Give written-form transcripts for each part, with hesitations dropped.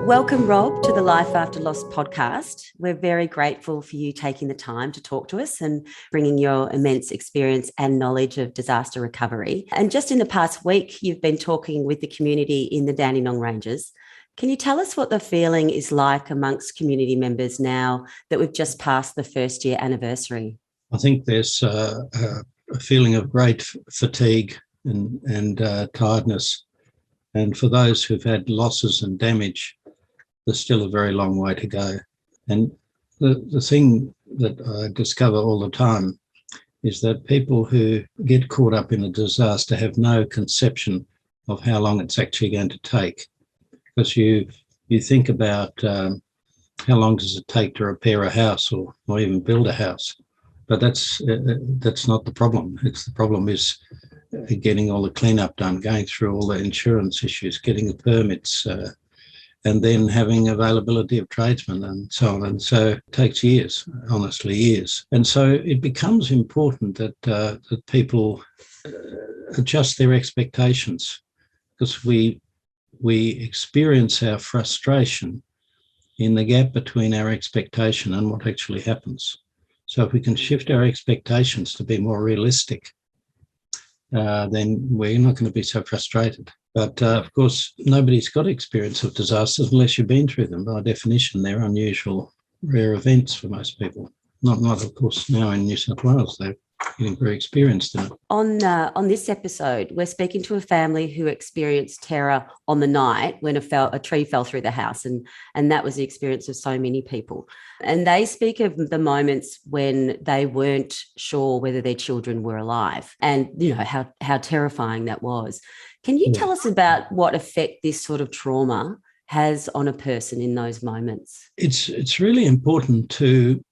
Welcome, Rob, to the Life After Loss podcast. We're very grateful for you taking the time to talk to us and bringing your immense experience and knowledge of disaster recovery. And just in the past week, you've been talking with the community in the Dandenong Ranges. Can you tell us what the feeling is like amongst community members now that we've just passed the first year anniversary? I think there's a feeling of great fatigue and tiredness. And for those who've had losses and damage, there's still a very long way to go. And the thing that I discover all the time is that people who get caught up in a disaster have no conception of how long it's actually going to take. Because you think about how long does it take to repair a house or even build a house. But that's not the problem. The problem is getting all the cleanup done, going through all the insurance issues, getting the permits, and then having availability of tradesmen and so on. And so it takes years, honestly, years. And so it becomes important that people adjust their expectations, because we experience our frustration in the gap between our expectation and what actually happens. So if we can shift our expectations to be more realistic, then we're not going to be so frustrated. But of course, nobody's got experience of disasters unless you've been through them. By definition, they're unusual, rare events for most people. Not of course, now in New South Wales, they're getting very experienced in it. On this episode, we're speaking to a family who experienced terror on the night when a tree fell through the house, and that was the experience of so many people. And they speak of the moments when they weren't sure whether their children were alive, and how terrifying that was. Can you tell us about what effect this sort of trauma has on a person in those moments? It's really important to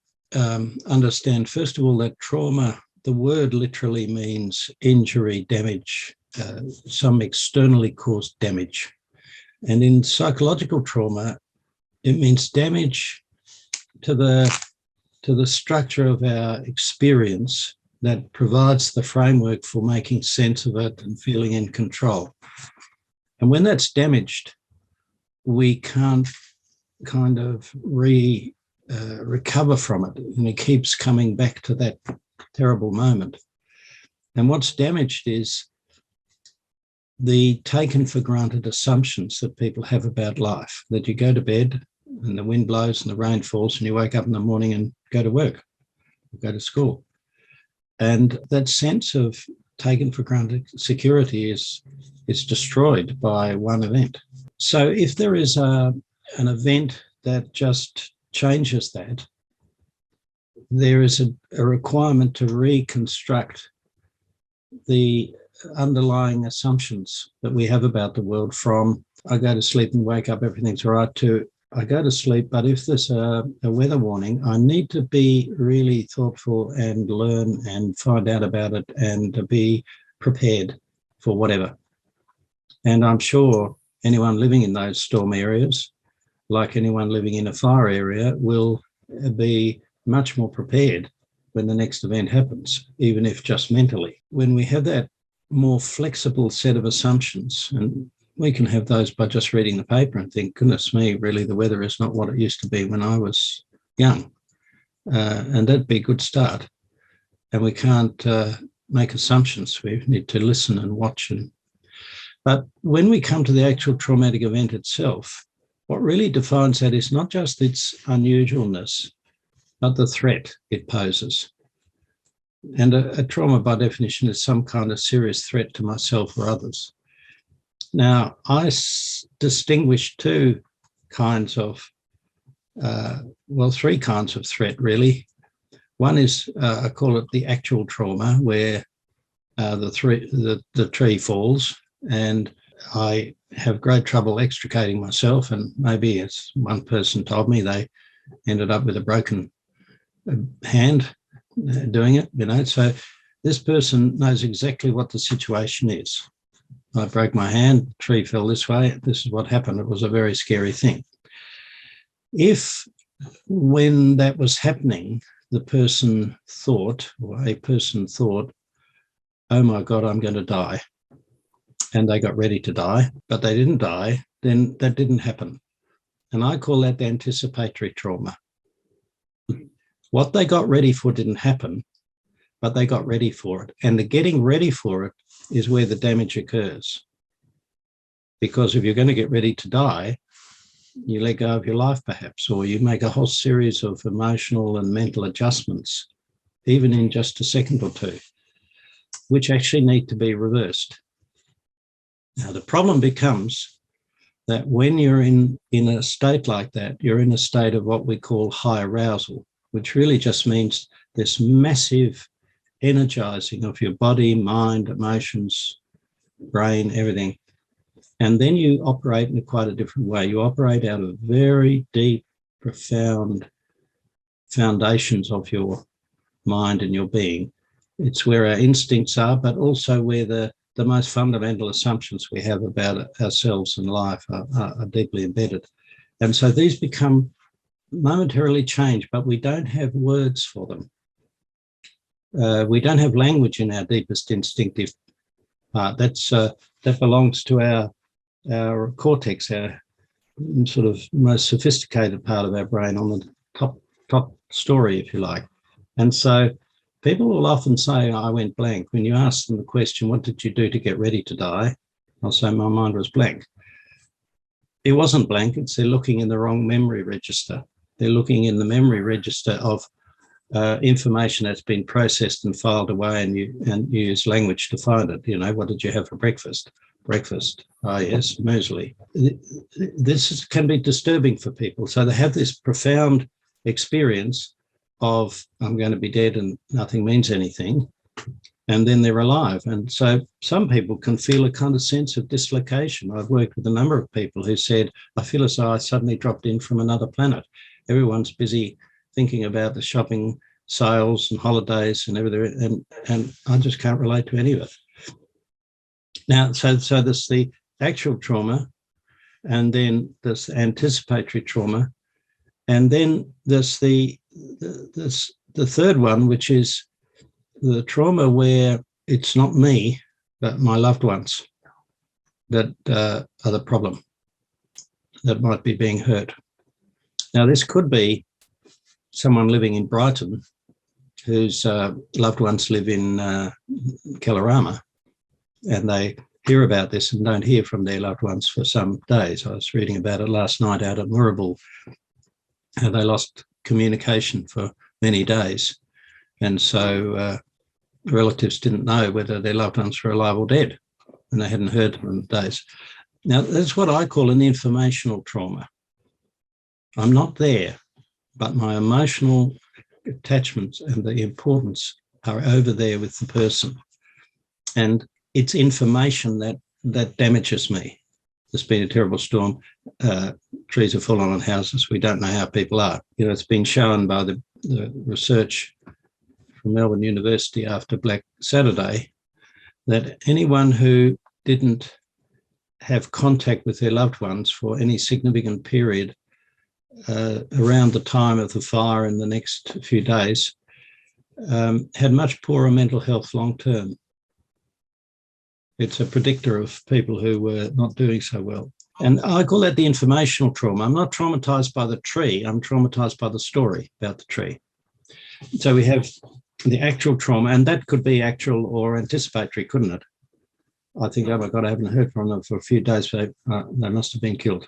understand, first of all, that trauma, the word literally means injury, damage, some externally caused damage. And in psychological trauma, it means damage to the structure of our experience that provides the framework for making sense of it and feeling in control. And when that's damaged, we can't kind of recover from it, and it keeps coming back to that terrible moment. And what's damaged is the taken for granted assumptions that people have about life, that you go to bed and the wind blows and the rain falls and you wake up in the morning and go to work, go to school. And that sense of taken for granted security is destroyed by one event. So if there is an event that just changes that, there is a requirement to reconstruct the underlying assumptions that we have about the world, from I go to sleep and wake up, everything's all right, to I go to sleep, but if there's a weather warning, I need to be really thoughtful and learn and find out about it and to be prepared for whatever. And I'm sure anyone living in those storm areas, like anyone living in a fire area, will be much more prepared when the next event happens, even if just mentally. When we have that more flexible set of assumptions, and we can have those by just reading the paper and think, goodness me, really the weather is not what it used to be when I was young. And that'd be a good start. And we can't make assumptions. We need to listen and watch. But when we come to the actual traumatic event itself, what really defines that is not just its unusualness, but the threat it poses. And a trauma, by definition, is some kind of serious threat to myself or others. Now, I distinguish three kinds of threat, really. One is, I call it the actual trauma, where the tree falls and I have great trouble extricating myself, and maybe, as one person told me, they ended up with a broken hand doing it, So this person knows exactly what the situation is. I broke my hand, the tree fell this way, this is what happened. It was a very scary thing. If, when that was happening, a person thought, oh my God, I'm going to die, and they got ready to die, but they didn't die, then that didn't happen. And I call that anticipatory trauma. What they got ready for didn't happen, but they got ready for it. And the getting ready for it is where the damage occurs. Because if you're going to get ready to die, you let go of your life perhaps, or you make a whole series of emotional and mental adjustments, even in just a second or two, which actually need to be reversed. Now, the problem becomes that when you're in a state like that, you're in a state of what we call high arousal, which really just means this massive energizing of your body, mind, emotions, brain, everything. And then you operate in quite a different way. You operate out of very deep, profound foundations of your mind and your being. It's where our instincts are, but also where the most fundamental assumptions we have about ourselves and life are deeply embedded. And so these become momentarily changed, but we don't have words for them. We don't have language in our deepest instinctive part. That belongs to our cortex, our sort of most sophisticated part of our brain, on the top story, if you like. And so people will often say, I went blank. When you ask them the question, what did you do to get ready to die? I'll say, my mind was blank. It wasn't blank. It's they're looking in the wrong memory register. They're looking in the memory register of information that's been processed and filed away, and you use language to find it. You know, what did you have for breakfast? Breakfast. Oh, yes, muesli. This can be disturbing for people. So they have this profound experience of, I'm going to be dead and nothing means anything, and then they're alive. And so some people can feel a kind of sense of dislocation. I've worked with a number of people who said, I feel as though I suddenly dropped in from another planet. Everyone's busy thinking about the shopping sales and holidays and everything, and I just can't relate to any of it. Now, so there's the actual trauma, and then there's anticipatory trauma, and then there's the third one, which is the trauma where it's not me, but my loved ones that are the problem, that might be being hurt. Now, this could be someone living in Brighton whose loved ones live in Kellarama, and they hear about this and don't hear from their loved ones for some days. I was reading about it last night out at Moorabool, and they lost communication for many days. And so relatives didn't know whether their loved ones were alive or dead, and they hadn't heard from them for days. Now, that's what I call an informational trauma. I'm not there, but my emotional attachments and the importance are over there with the person. And it's information that damages me. There's been a terrible storm. Trees have fallen on houses. We don't know how people are. You know, it's been shown by the research from Melbourne University after Black Saturday that anyone who didn't have contact with their loved ones for any significant period around the time of the fire in the next few days had much poorer mental health long term. It's a predictor of people who were not doing so well. And I call that the informational trauma. I'm not traumatized by the tree. I'm traumatized by the story about the tree. So we have the actual trauma, and that could be actual or anticipatory, couldn't it? I think, oh my God, I haven't heard from them for a few days. They must have been killed.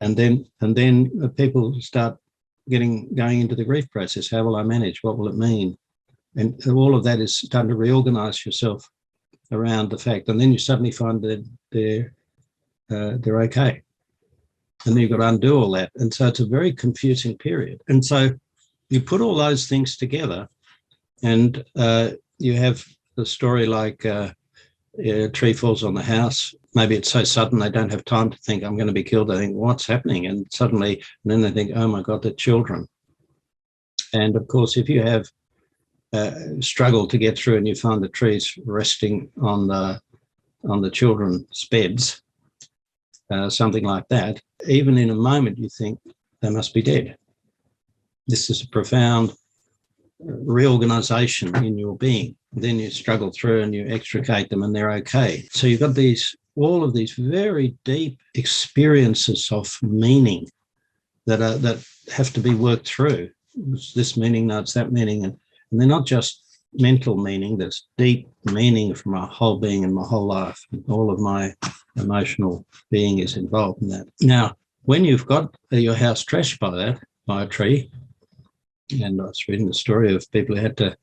And then people start going into the grief process. How will I manage? What will it mean? And all of that is starting to reorganize yourself around the fact. And then you suddenly find that they're okay. And then you've got to undo all that. And so it's a very confusing period. And so you put all those things together, and you have the story like a tree falls on the house. Maybe it's so sudden they don't have time to think, I'm going to be killed. They think, what's happening? And then they think, oh my God, they're children. And of course, if you have struggled to get through and you find the trees resting on the children's beds, something like that, even in a moment you think they must be dead. This is a profound reorganization in your being. Then you struggle through and you extricate them and they're okay. So you've got these all of these very deep experiences of meaning that have to be worked through. It's this meaning, no, it's that meaning. And they're not just mental meaning, there's deep meaning from my whole being and my whole life. All of my emotional being is involved in that. Now, when you've got your house trashed by a tree, and I was reading the story of people who had to,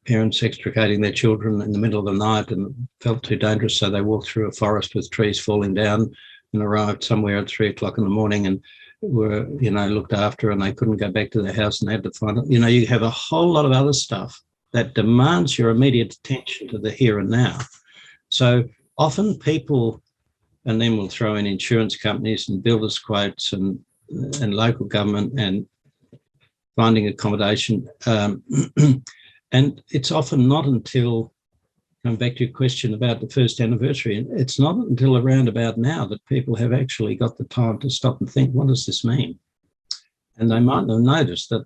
parents extricating their children in the middle of the night and felt too dangerous, so they walked through a forest with trees falling down and arrived somewhere at 3 o'clock in the morning and were, looked after, and they couldn't go back to their house and had to find it. You have a whole lot of other stuff that demands your immediate attention to the here and now. So often people, and then we'll throw in insurance companies and builders' quotes and local government and finding accommodation. And it's often not until, coming back to your question about the first anniversary, it's not until around about now that people have actually got the time to stop and think, what does this mean? And they might not notice that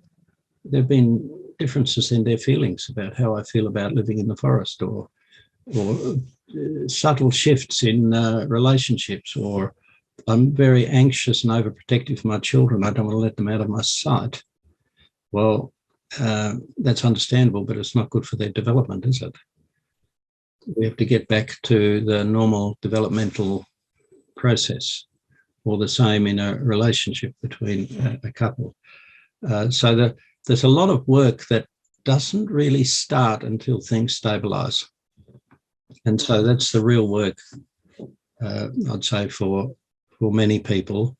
there have been differences in their feelings about how I feel about living in the forest, or subtle shifts in relationships, or I'm very anxious and overprotective for my children. I don't want to let them out of my sight. Well, that's understandable, but it's not good for their development, is it? We have to get back to the normal developmental process, or the same in a relationship between a couple. So there's a lot of work that doesn't really start until things stabilise. And so that's the real work, I'd say, for many people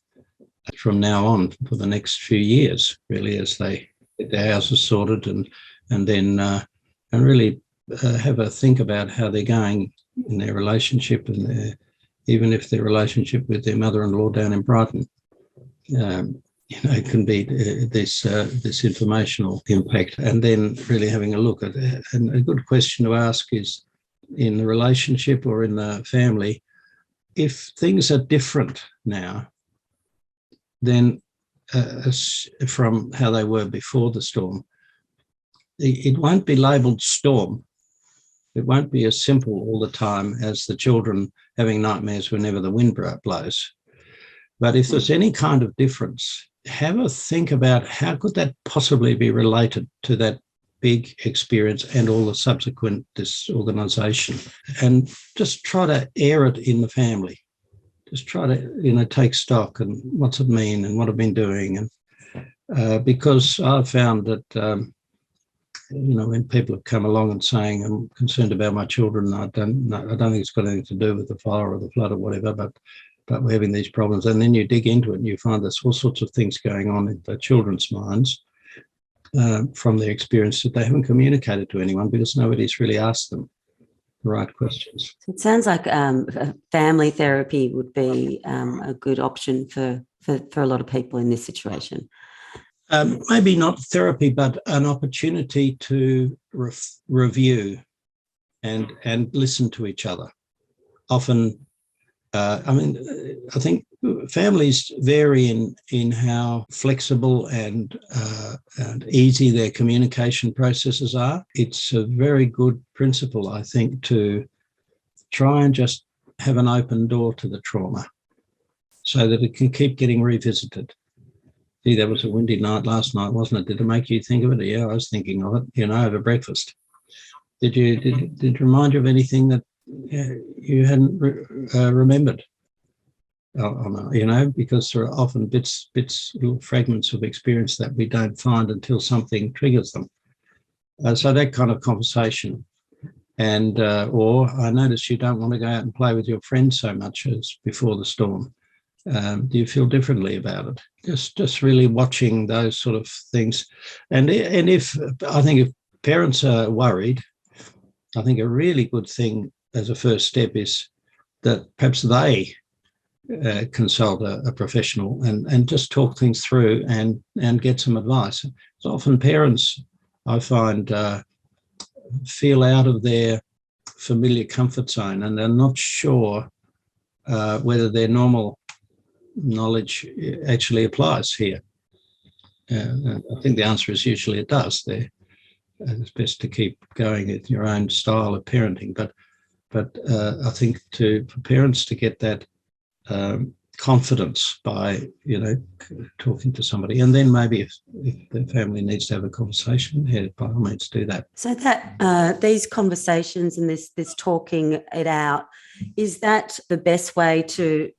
from now on for the next few years, really, as they get their houses sorted and then really have a think about how they're going in their relationship, and even if their relationship with their mother-in-law down in Brighton, it can be this informational impact. And then really having a look at it. And a good question to ask is, in the relationship or in the family, if things are different now than from how they were before the storm, it won't be labelled storm. It won't be as simple all the time as the children having nightmares whenever the wind blows. But if there's any kind of difference, have a think about how could that possibly be related to that big experience and all the subsequent disorganisation, and just try to air it in the family. Just try to, take stock and what's it mean and what I've been doing. And because I've found that, when people have come along and saying, I'm concerned about my children, I don't think it's got anything to do with the fire or the flood or whatever, but we're having these problems. And then you dig into it and you find there's all sorts of things going on in the children's minds from their experience that they haven't communicated to anyone because nobody's really asked them the right questions. It sounds like family therapy would be a good option for a lot of people in this situation. Maybe not therapy, but an opportunity to review and listen to each other. Often, I think families vary in how flexible and easy their communication processes are. It's a very good principle, I think, to try and just have an open door to the trauma so that it can keep getting revisited. Gee, that was a windy night last night, wasn't it? Did it make you think of it? Yeah, I was thinking of it, over breakfast. Did it remind you of anything that you hadn't remembered? Because there are often bits, little fragments of experience that we don't find until something triggers them. So that kind of conversation. And or I notice you don't want to go out and play with your friends so much as before the storm. Do you feel differently about it? Just really watching those sort of things. And if parents are worried, I think a really good thing as a first step is that perhaps they consult a professional and just talk things through and get some advice. So often parents, I find, feel out of their familiar comfort zone and they're not sure whether their normal knowledge actually applies here. I think the answer is usually it does. It's best to keep going with your own style of parenting, but But I think for parents to get that confidence by, talking to somebody, and then maybe if the family needs to have a conversation, by all means do that. So that these conversations and this talking it out, is that the best way to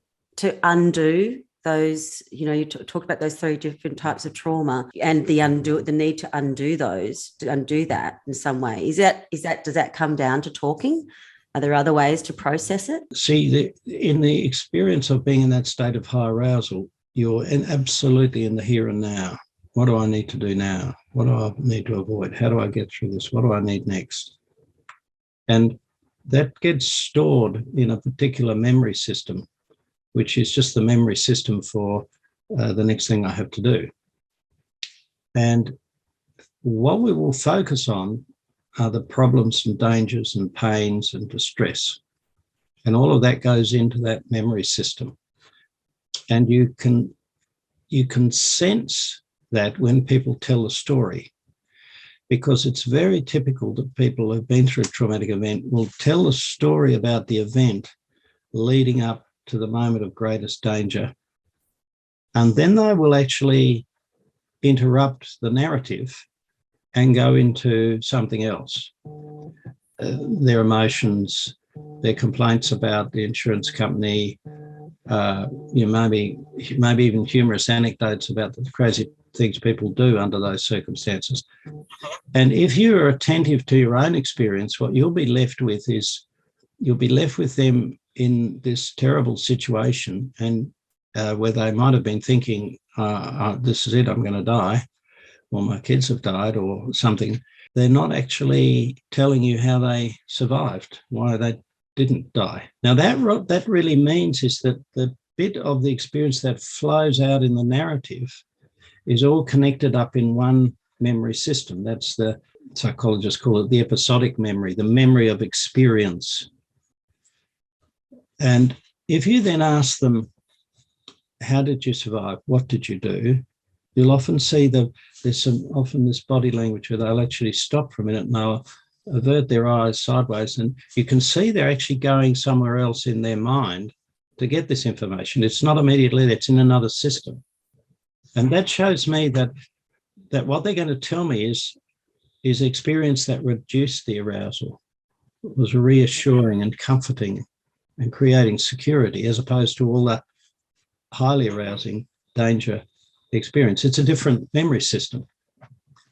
undo those? You talk about those 3 different types of trauma and the need to undo that in some way. Does that come down to talking? Are there other ways to process it? See, in the experience of being in that state of high arousal, you're absolutely in the here and now. What do I need to do now? What do I need to avoid? How do I get through this? What do I need next? And that gets stored in a particular memory system, which is just the memory system for the next thing I have to do. And what we will focus on are the problems and dangers and pains and distress. And all of that goes into that memory system. And you can sense that when people tell a story, because it's very typical that people who've been through a traumatic event will tell a story about the event leading up to the moment of greatest danger. And then they will actually interrupt the narrative and go into something else. Their emotions, their complaints about the insurance company, maybe even humorous anecdotes about the crazy things people do under those circumstances. And if you are attentive to your own experience, what you'll be left with them in this terrible situation, and where they might have been thinking, this is it, I'm going to die, or my kids have died or something. They're not actually telling you how they survived, why they didn't die. Now, that really means is that the bit of the experience that flows out in the narrative is all connected up in one memory system. That's the psychologists call it the episodic memory, the memory of experience. And if you then ask them, how did you survive? What did you do? You'll often see there's often this body language where they'll actually stop for a minute and they'll avert their eyes sideways, and you can see they're actually going somewhere else in their mind to get this information. It's not immediately there, it's in another system. And that shows me that what they're going to tell me is experience that reduced the arousal. It was reassuring and comforting and creating security, as opposed to all that highly arousing danger experience. It's a different memory system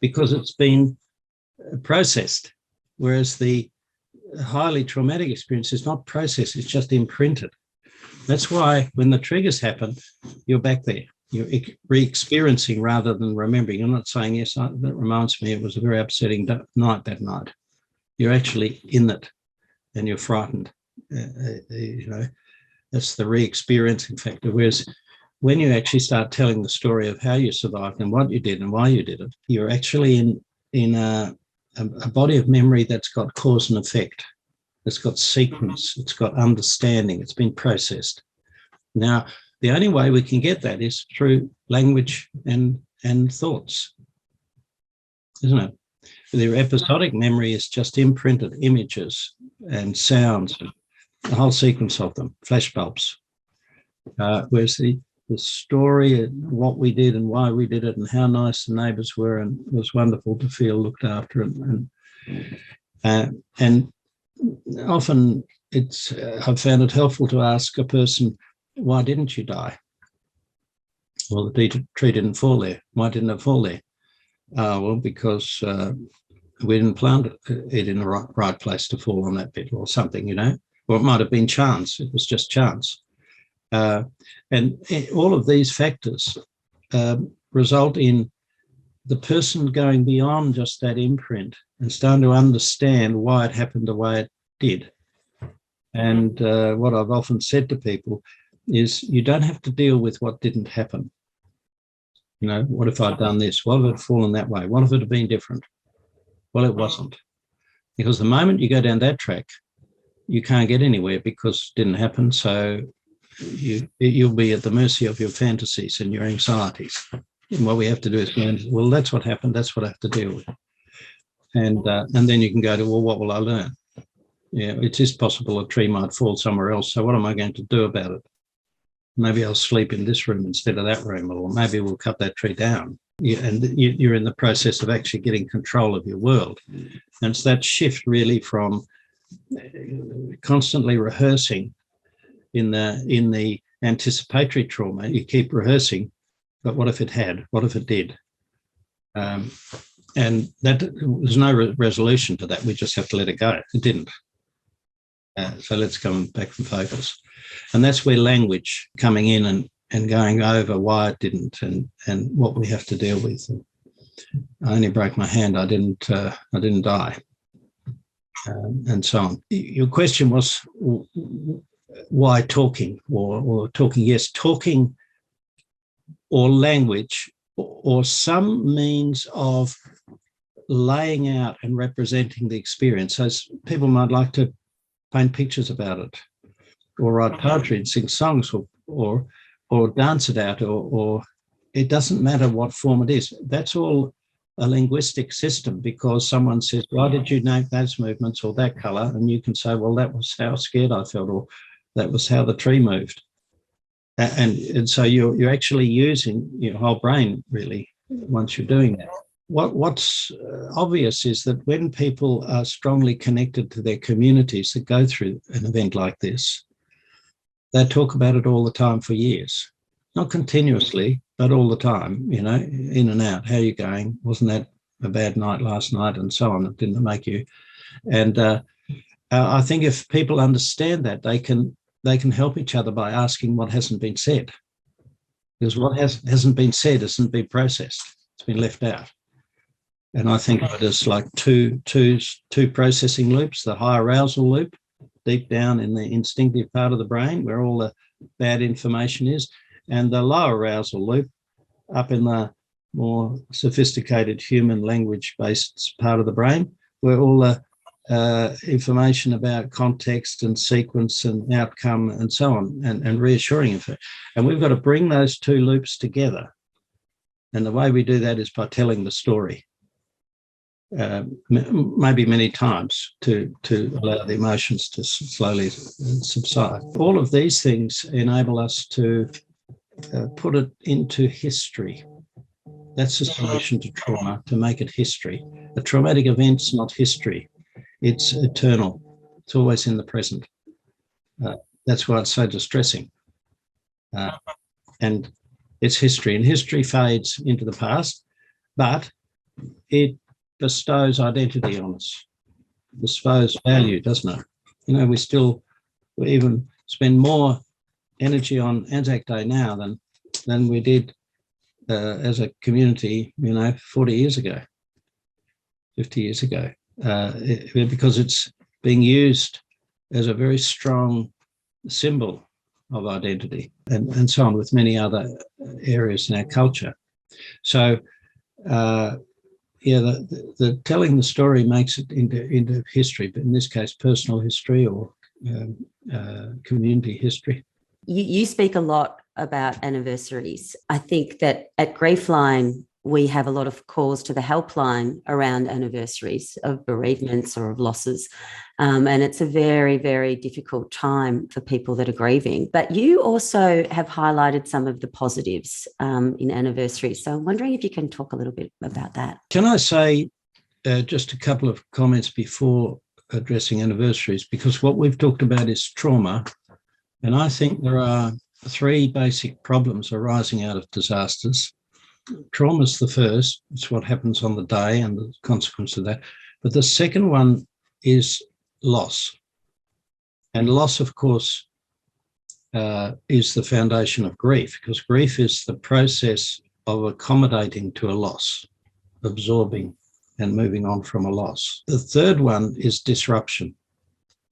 because it's been processed, whereas the highly traumatic experience is not processed, it's just imprinted. That's why when the triggers happen, you're back there. You're re-experiencing rather than remembering. You're not saying, yes, that reminds me, it was a very upsetting night that night. You're actually in it and you're frightened. That's the re-experiencing factor. Whereas when you actually start telling the story of how you survived and what you did and why you did it, you're actually in a body of memory that's got cause and effect. It's got sequence. It's got understanding. It's been processed. Now, the only way we can get that is through language and thoughts, isn't it? Their episodic memory is just imprinted images and sounds, the whole sequence of them, flashbulbs. Whereas the story and what we did and why we did it and how nice the neighbours were, and it was wonderful to feel looked after. And often I've found it helpful to ask a person, why didn't you die? Well, the tree didn't fall there. Why didn't it fall there? Well, because we didn't plant it in the right place to fall on that bit or something, Or it might have been chance. It was just chance. And all of these factors result in the person going beyond just that imprint and starting to understand why it happened the way it did. And what I've often said to people is you don't have to deal with what didn't happen. What if I'd done this? What if it had fallen that way? What if it had been different? Well, it wasn't. Because the moment you go down that track, you can't get anywhere because it didn't happen. So you'll be at the mercy of your fantasies and your anxieties. And what we have to do is learn, well, that's what happened. That's what I have to deal with. And then you can go to, well, what will I learn? Yeah, it is possible a tree might fall somewhere else. So what am I going to do about it? Maybe I'll sleep in this room instead of that room, or maybe we'll cut that tree down. You're in the process of actually getting control of your world. And it's that shift really from constantly rehearsing in the anticipatory trauma. You keep rehearsing, but what if it had? What if it did? And that there's no resolution to that. We just have to let it go. It didn't. So let's come back and focus. And that's where language coming in and going over why it didn't and what we have to deal with. I only broke my hand. I didn't die, and so on. Your question was why talking or talking? Yes, talking or language or some means of laying out and representing the experience. So people might like to paint pictures about it, or write poetry and sing songs, or dance it out, or it doesn't matter what form it is. That's all a linguistic system, because someone says, why did you name those movements or that colour? And you can say, well, that was how scared I felt, or that was how the tree moved. And so you're actually using your whole brain, really, once you're doing that. What's obvious is that when people are strongly connected to their communities that go through an event like this, they talk about it all the time for years. Not continuously, but all the time, in and out. How are you going? Wasn't that a bad night last night? And so on. It didn't make you. And I think if people understand that, they can help each other by asking what hasn't been said. Because what hasn't been said hasn't been processed. It's been left out. And I think of it as like two processing loops: the high arousal loop, deep down in the instinctive part of the brain where all the bad information is, and the low arousal loop up in the more sophisticated human language-based part of the brain, where all the information about context and sequence and outcome and so on, and reassuring of it. And we've got to bring those two loops together. And the way we do that is by telling the story. Maybe many times to allow the emotions to slowly subside. All of these things enable us to put it into history. That's the solution to trauma, to make it history. A traumatic event's not history. It's eternal. It's always in the present. That's why it's so distressing. And it's history, and history fades into the past, but it bestows identity on us, bestows value, doesn't it? We even spend more energy on Anzac Day now than we did as a community, 40 years ago, 50 years ago, because it's being used as a very strong symbol of identity, and so on, with many other areas in our culture. So, the telling the story makes it into history, but in this case, personal history or community history. You speak a lot about anniversaries. I think that at Griefline, we have a lot of calls to the helpline around anniversaries of bereavements or of losses. And it's a very, very difficult time for people that are grieving. But you also have highlighted some of the positives in anniversaries. So I'm wondering if you can talk a little bit about that. Can I say just a couple of comments before addressing anniversaries? Because what we've talked about is trauma. And I think there are three basic problems arising out of disasters. Trauma is the first. It's what happens on the day and the consequence of that. But the second one is loss. And loss, of course, is the foundation of grief, because grief is the process of accommodating to a loss, absorbing and moving on from a loss. The third one is disruption,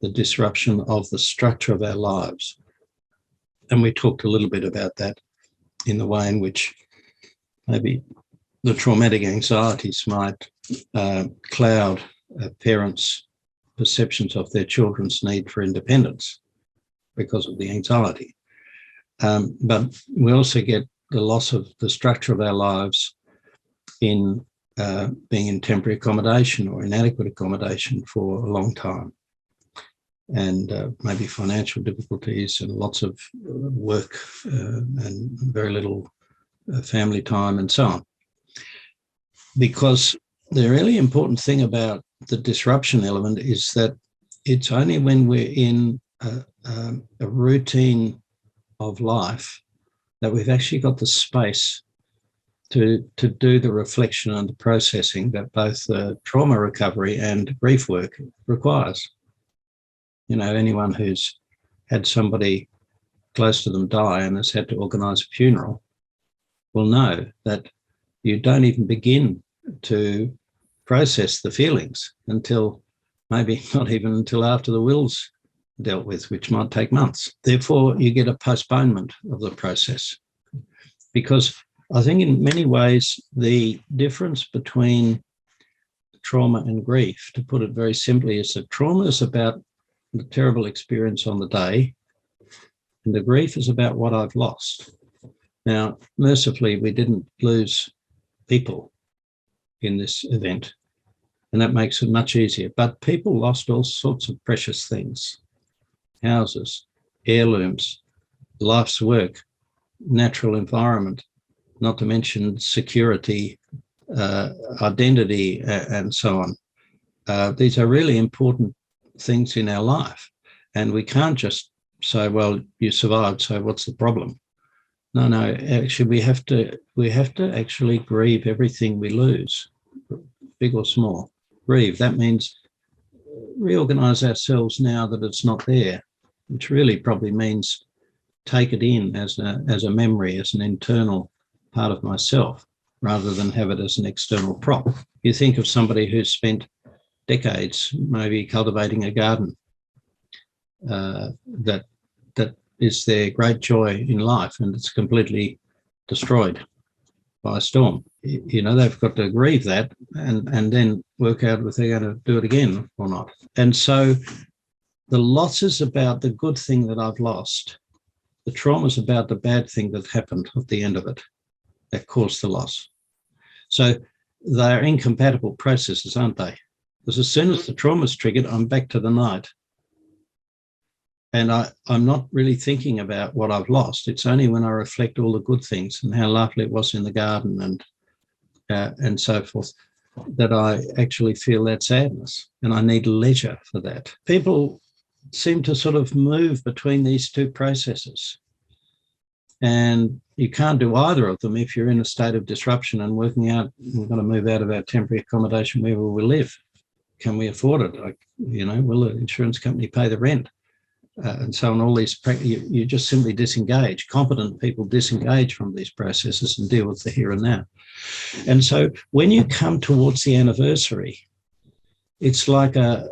the disruption of the structure of our lives. And we talked a little bit about that in the way in which maybe the traumatic anxieties might cloud parents' perceptions of their children's need for independence because of the anxiety. But we also get the loss of the structure of our lives in being in temporary accommodation or inadequate accommodation for a long time. and maybe financial difficulties and lots of work and very little family time and so on. Because the really important thing about the disruption element is that it's only when we're in a routine of life that we've actually got the space to do the reflection and the processing that both trauma recovery and grief work requires. You know, anyone who's had somebody close to them die and has had to organise a funeral will know that you don't even begin to process the feelings until maybe not even until after the will's dealt with, which might take months. Therefore, you get a postponement of the process. Because I think in many ways, the difference between trauma and grief, to put it very simply, is that trauma is about the terrible experience on the day, and the grief is about what I've lost. Now, mercifully, we didn't lose people in this event, and that makes it much easier. But people lost all sorts of precious things: houses, heirlooms, life's work, natural environment, not to mention security, identity, and so on. These are really important things in our life, and we can't just say, well, you survived, so what's the problem? No, actually we have to actually grieve everything we lose, big or small. Grieve, that means reorganize ourselves now that it's not there, which really probably means take it in as a memory, as an internal part of myself, rather than have it as an external prop. You think of somebody who's spent decades maybe cultivating a garden that is their great joy in life, and it's completely destroyed by a storm. You know, they've got to grieve that and then work out if they're going to do it again or not. And so the loss is about the good thing that I've lost. The trauma is about the bad thing that happened at the end of it that caused the loss. So they're incompatible processes, aren't they? Because as soon as the trauma is triggered, I'm back to the night. And I'm not really thinking about what I've lost. It's only when I reflect all the good things and how lovely it was in the garden and so forth that I actually feel that sadness. And I need leisure for that. People seem to sort of move between these two processes. And you can't do either of them if you're in a state of disruption and working out, we've got to move out of our temporary accommodation, where will we live? Can we afford it? Like, you know, will the insurance company pay the rent? And so on, all these, you just simply disengage. Competent people disengage from these processes and deal with the here and now. And so when you come towards the anniversary, it's like a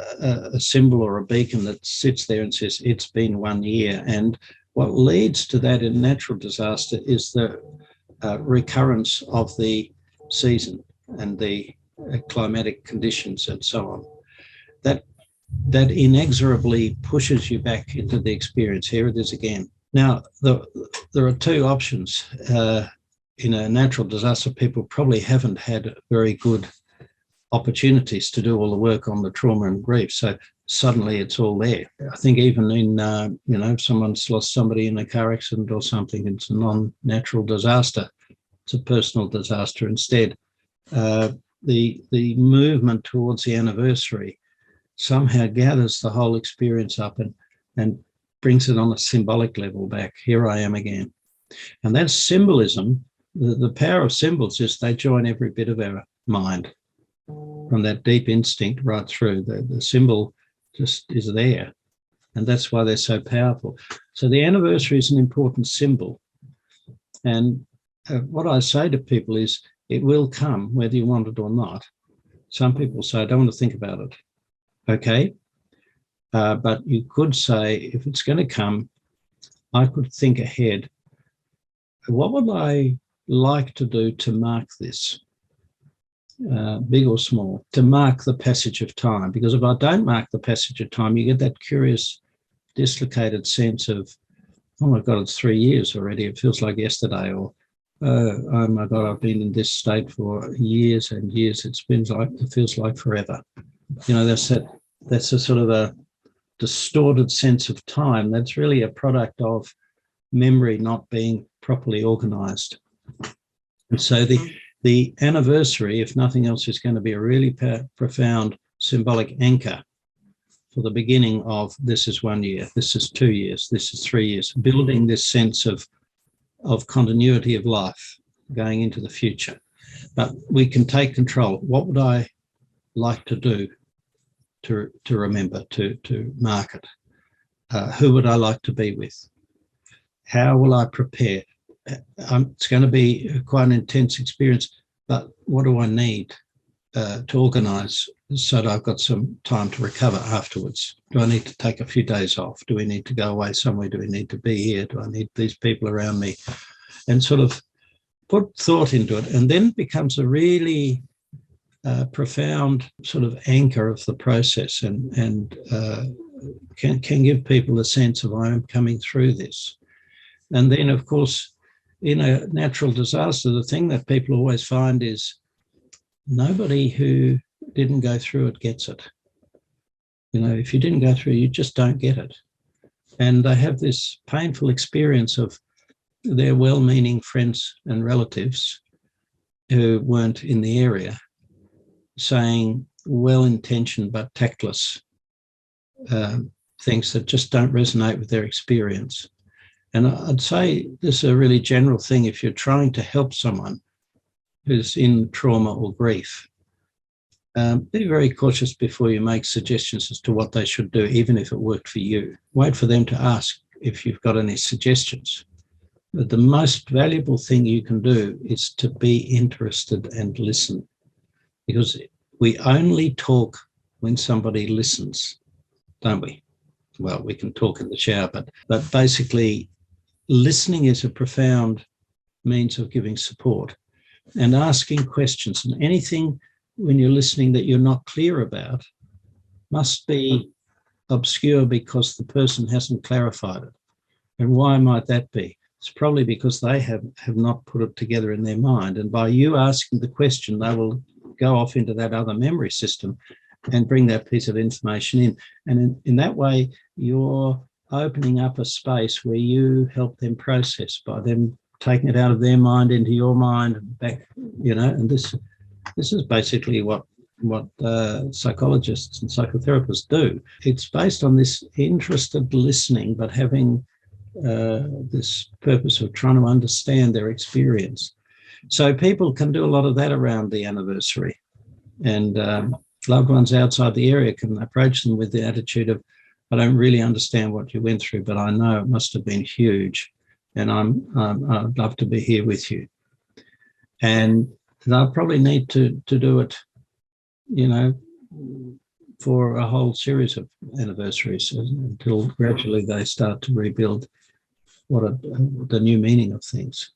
symbol or a beacon that sits there and says, it's been 1 year. And what leads to that in natural disaster is the recurrence of the season and the climatic conditions and so on. That inexorably pushes you back into the experience. Here it is again. Now, there are two options. In a natural disaster, people probably haven't had very good opportunities to do all the work on the trauma and grief. So suddenly it's all there. I think even in, if someone's lost somebody in a car accident or something, it's a non-natural disaster. It's a personal disaster instead. The movement towards the anniversary somehow gathers the whole experience up and brings it on a symbolic level back. Here I am again. And that symbolism, the power of symbols is they join every bit of our mind, from that deep instinct right through. The symbol just is there. And that's why they're so powerful. So the anniversary is an important symbol. And what I say to people is, it will come whether you want it or not. Some people say, I don't want to think about it. Okay, but you could say, if it's going to come, I could think ahead. What would I like to do to mark this, big or small, to mark the passage of time? Because if I don't mark the passage of time, you get that curious, dislocated sense of, oh my God, it's 3 years already. It feels like yesterday. Or, oh my God, I've been in this state for years and years. It feels like forever. You know, that's a sort of distorted sense of time, that's really a product of memory not being properly organised. And so the anniversary, if nothing else, is going to be a really profound symbolic anchor for the beginning of this is 1 year, this is 2 years, this is 3 years, building this sense of continuity of life going into the future. But we can take control. What would I like to do to remember, to mark it? Who would I like to be with? How will I prepare? It's going to be quite an intense experience, but what do I need to organise so that I've got some time to recover afterwards? Do I need to take a few days off? Do we need to go away somewhere? Do we need to be here? Do I need these people around me? And sort of put thought into it, and then it becomes a really profound sort of anchor of the process, and can give people a sense of, I am coming through this. And then, of course, in a natural disaster, the thing that people always find is nobody who didn't go through it gets it. You know, if you didn't go through, you just don't get it. And they have this painful experience of their well-meaning friends and relatives who weren't in the area saying well-intentioned but tactless things that just don't resonate with their experience. And I'd say this is a really general thing. If you're trying to help someone who's in trauma or grief, be very cautious before you make suggestions as to what they should do, even if it worked for you. Wait for them to ask if you've got any suggestions. But the most valuable thing you can do is to be interested and listen, because we only talk when somebody listens, don't we? Well, we can talk in the shower, but basically listening is a profound means of giving support and asking questions. And anything when you're listening that you're not clear about must be obscure because the person hasn't clarified it. And why might that be? It's probably because they have not put it together in their mind. And by you asking the question, they will go off into that other memory system and bring that piece of information in. And in that way, you're opening up a space where you help them process by them taking it out of their mind into your mind and back, you know. And this is basically what psychologists and psychotherapists do. It's based on this interested listening, but having this purpose of trying to understand their experience. So people can do a lot of that around the anniversary, and loved ones outside the area can approach them with the attitude of, I don't really understand what you went through, but I know it must have been huge, and I'd love to be here with you. And they'll probably need to do it, you know, for a whole series of anniversaries until gradually they start to rebuild the new meaning of things.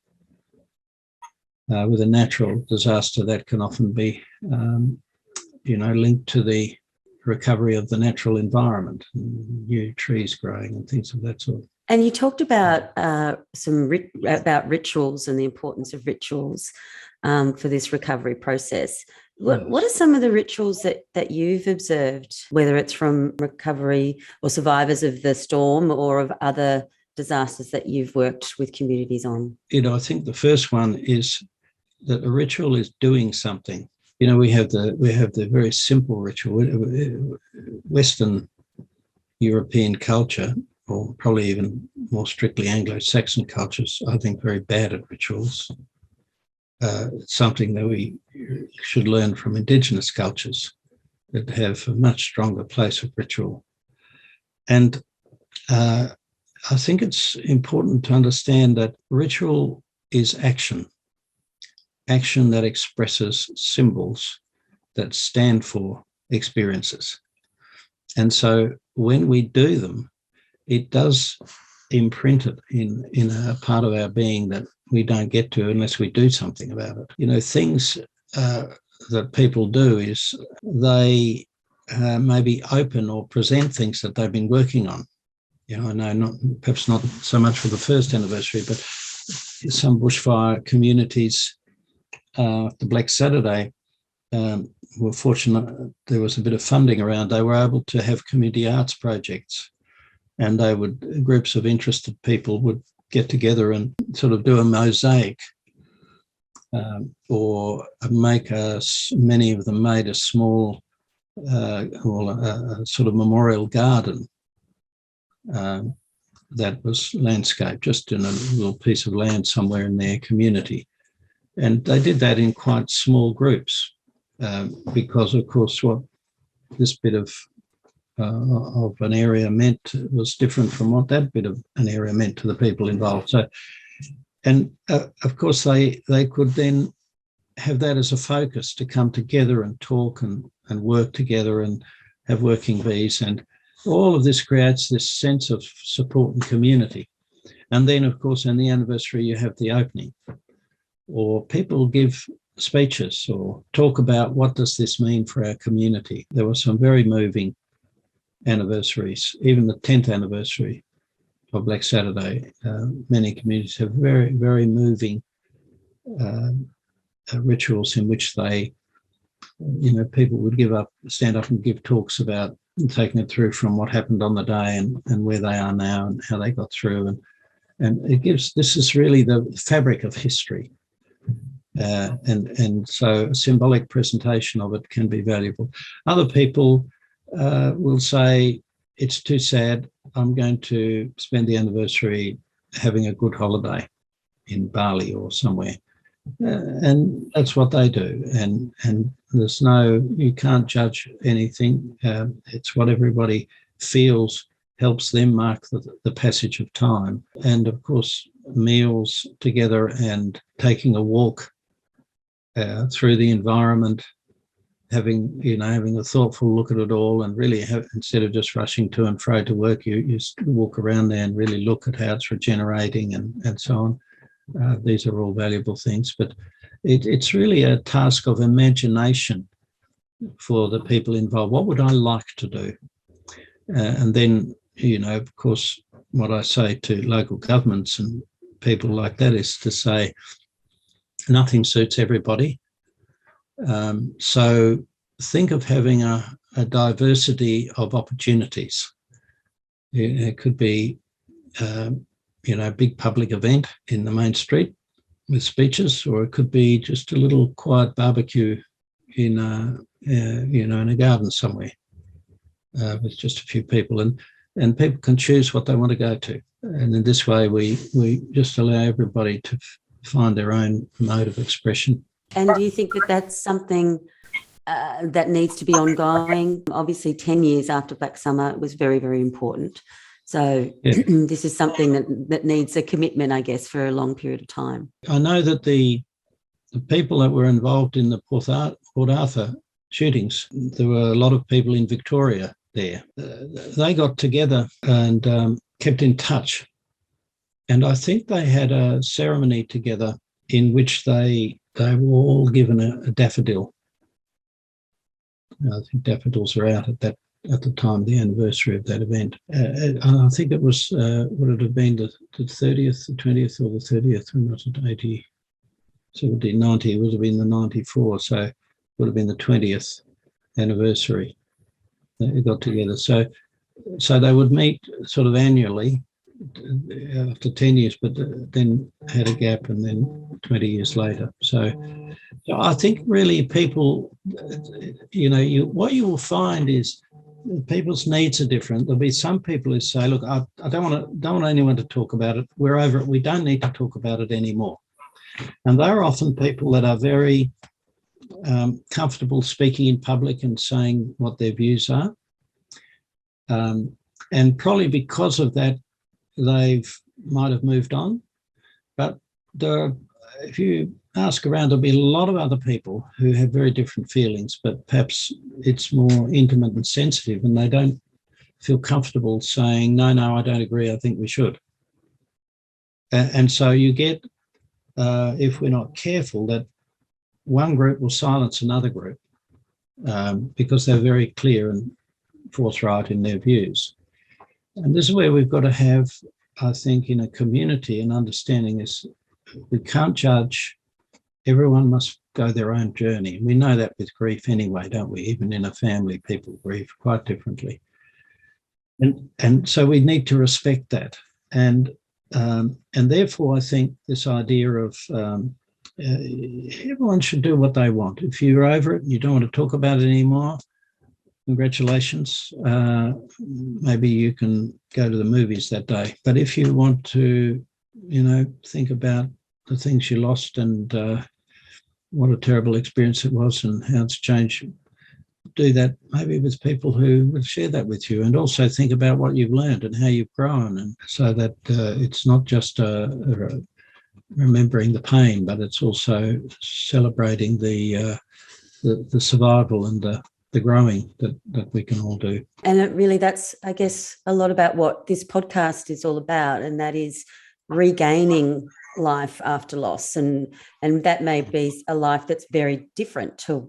With a natural disaster, that can often be, you know, linked to the recovery of the natural environment, new trees growing and things of that sort. And you talked about about rituals and the importance of rituals for this recovery process. What are some of the rituals that you've observed, whether it's from recovery or survivors of the storm or of other disasters that you've worked with communities on? You know, I think the first one is that a ritual is doing something. You know, we have the very simple ritual. Western European culture, or probably even more strictly Anglo-Saxon cultures, I think very bad at rituals. It's something that we should learn from Indigenous cultures that have a much stronger place of ritual. And I think it's important to understand that ritual is action that expresses symbols that stand for experiences. And so when we do them, it does imprint it in a part of our being that we don't get to unless we do something about it. You know, things that people do is they maybe open or present things that they've been working on. You know, I know perhaps not so much for the first anniversary, but some bushfire communities, the Black Saturday, were fortunate there was a bit of funding around. They were able to have community arts projects, and groups of interested people would get together and sort of do a mosaic, or many of them made a small a sort of memorial garden that was landscaped just in a little piece of land somewhere in their community. And they did that in quite small groups because, of course, what this bit of an area meant was different from what that bit of an area meant to the people involved. So, and of course, they could then have that as a focus to come together and talk and work together and have working bees. And all of this creates this sense of support and community. And then, of course, in the anniversary, you have the opening, or people give speeches or talk about what does this mean for our community. There were some very moving anniversaries, even the 10th anniversary of Black Saturday. Many communities have very, very moving rituals in which they, people would stand up and give talks about taking it through from what happened on the day and where they are now and how they got through. And this is really the fabric of history. And so a symbolic presentation of it can be valuable. Other people will say, it's too sad, I'm going to spend the anniversary having a good holiday in Bali or somewhere. And that's what they do. And you can't judge anything. It's what everybody feels helps them mark the passage of time. And of course, meals together and taking a walk through the environment, having a thoughtful look at it all, and really instead of just rushing to and fro to work, you walk around there and really look at how it's regenerating and so on. These are all valuable things, but it's really a task of imagination for the people involved. What would I like to do? And then, of course, what I say to local governments and people like that is to say, nothing suits everybody. So think of having a diversity of opportunities. It could be a big public event in the main street with speeches, or it could be just a little quiet barbecue in a garden somewhere with just a few people, and people can choose what they want to go to. And in this way, we just allow everybody to find their own mode of expression. And do you think that that's something that needs to be ongoing? Obviously, 10 years after Black Summer was very, very important. So yeah. This is something that needs a commitment, I guess, for a long period of time. I know that the people that were involved in the Port Arthur shootings, there were a lot of people in Victoria there. They got together and kept in touch. And I think they had a ceremony together in which they were all given a daffodil. I think daffodils are out at the time, the anniversary of that event. I think it was, would it have been the 30th, the 20th or the 30th? When was it? 80, 70, 90, it would have been the 94, so it would have been the 20th anniversary that we got together. So they would meet sort of annually after 10 years, but then had a gap and then 20 years later. So I think really people, what you will find is people's needs are different. There'll be some people who say, look, I don't want anyone to talk about it. We're over it. We don't need to talk about it anymore. And they're often people that are very comfortable speaking in public and saying what their views are. And probably because of that, they might have moved on. But if you ask around, there'll be a lot of other people who have very different feelings, but perhaps it's more intimate and sensitive, and they don't feel comfortable saying, no, I don't agree, I think we should. And so you get, if we're not careful, that one group will silence another group because they're very clear and forthright in their views. And this is where we've got to have, I think, in a community, an understanding is we can't judge. Everyone must go their own journey. We know that with grief anyway, don't we? Even in a family, people grieve quite differently. And so we need to respect that. And therefore, I think this idea of everyone should do what they want. If you're over it and you don't want to talk about it anymore, congratulations. Maybe you can go to the movies that day. But if you want to, think about the things you lost and what a terrible experience it was and how it's changed, do that maybe with people who will share that with you, and also think about what you've learned and how you've grown, and so that it's not just remembering the pain, but it's also celebrating the survival and the growing that we can all do. And it really, that's, I guess, a lot about what this podcast is all about, and that is regaining life after loss. And that may be a life that's very different to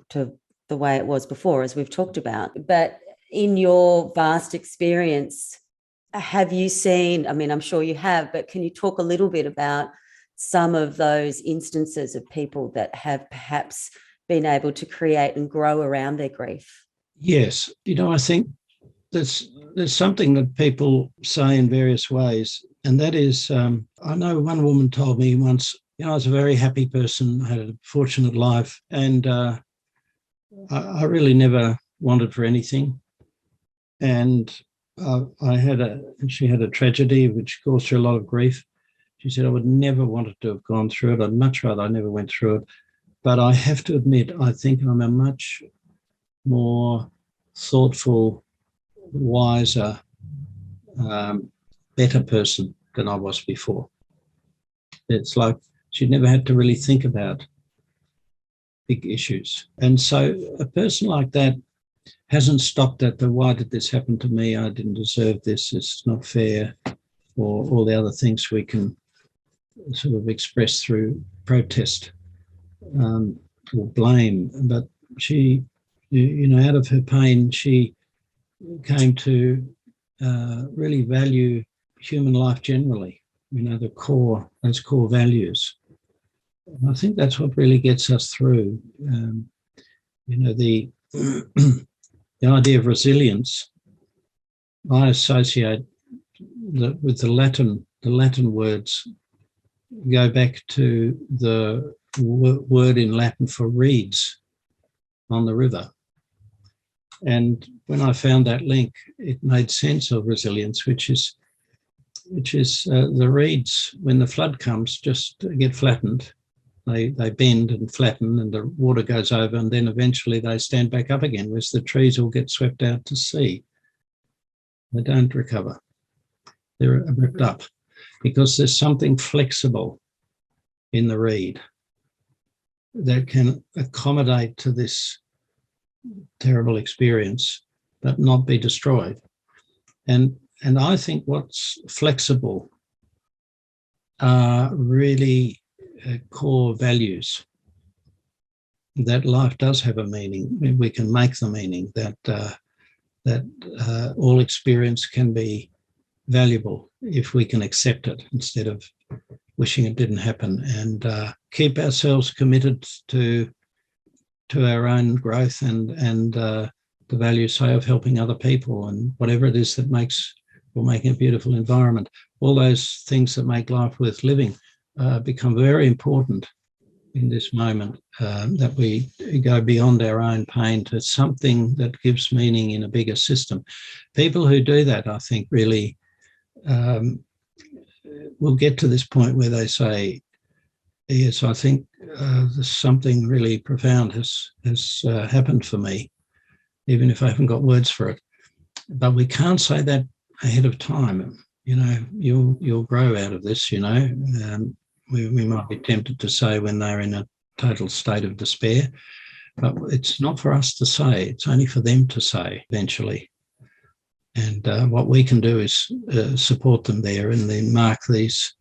the way it was before, as we've talked about. But in your vast experience, have you seen, I mean, I'm sure you have, but can you talk a little bit about some of those instances of people that have perhaps been able to create and grow around their grief? Yes. I think there's something that people say in various ways, and that is, I know one woman told me once, I was a very happy person, had a fortunate life, and I really never wanted for anything. And she had a tragedy which caused her a lot of grief. She said, I would never wanted to have gone through it. I'd much rather I never went through it. But I have to admit, I think I'm a much more thoughtful, wiser, better person than I was before. It's like she'd never had to really think about big issues. And so a person like that hasn't stopped at why did this happen to me? I didn't deserve this. It's not fair. Or all the other things we can sort of express through protest or blame. But she, out of her pain, she came to really value human life generally, those core values. And I think that's what really gets us through. The idea of resilience, I associate with the Latin words go back to the word in Latin for reeds on the river. And when I found that link, it made sense of resilience, which is the reeds, when the flood comes, just get flattened. They bend and flatten and the water goes over, and then eventually they stand back up again, whereas the trees all get swept out to sea. They don't recover. They're ripped up because there's something flexible in the reed that can accommodate to this terrible experience but not be destroyed. And I think what's flexible are really core values, that life does have a meaning. We can make the meaning that all experience can be valuable if we can accept it instead of wishing it didn't happen, and keep ourselves committed to our own growth and the value, say, of helping other people and whatever it is that making a beautiful environment. All those things that make life worth living become very important in this moment, that we go beyond our own pain to something that gives meaning in a bigger system. People who do that, I think, really will get to this point where they say, yes, I think there's something really profound has happened for me, even if I haven't got words for it. But we can't say that ahead of time. You'll grow out of this, we might be tempted to say when they're in a total state of despair, but it's not for us to say. It's only for them to say eventually. And what we can do is support them there, and then mark these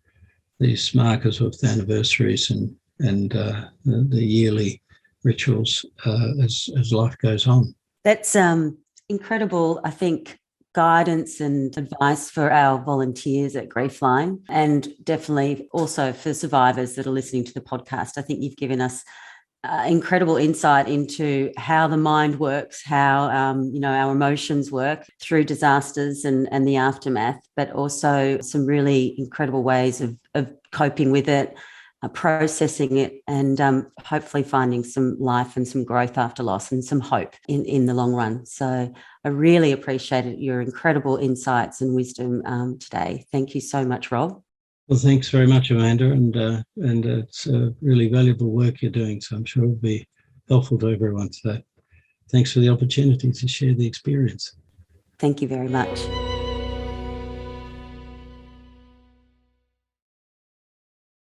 markers of the anniversaries and the yearly rituals as life goes on. That's incredible, I think, guidance and advice for our volunteers at Griefline, and definitely also for survivors that are listening to the podcast. I think you've given us incredible insight into how the mind works, how our emotions work through disasters and the aftermath, but also some really incredible ways of coping with it, processing it, and hopefully finding some life and some growth after loss and some hope in the long run. So I really appreciated your incredible insights and wisdom today. Thank you so much, Rob. Well, thanks very much, Amanda, and it's really valuable work you're doing, so I'm sure it'll be helpful to everyone. So thanks for the opportunity to share the experience. Thank you very much.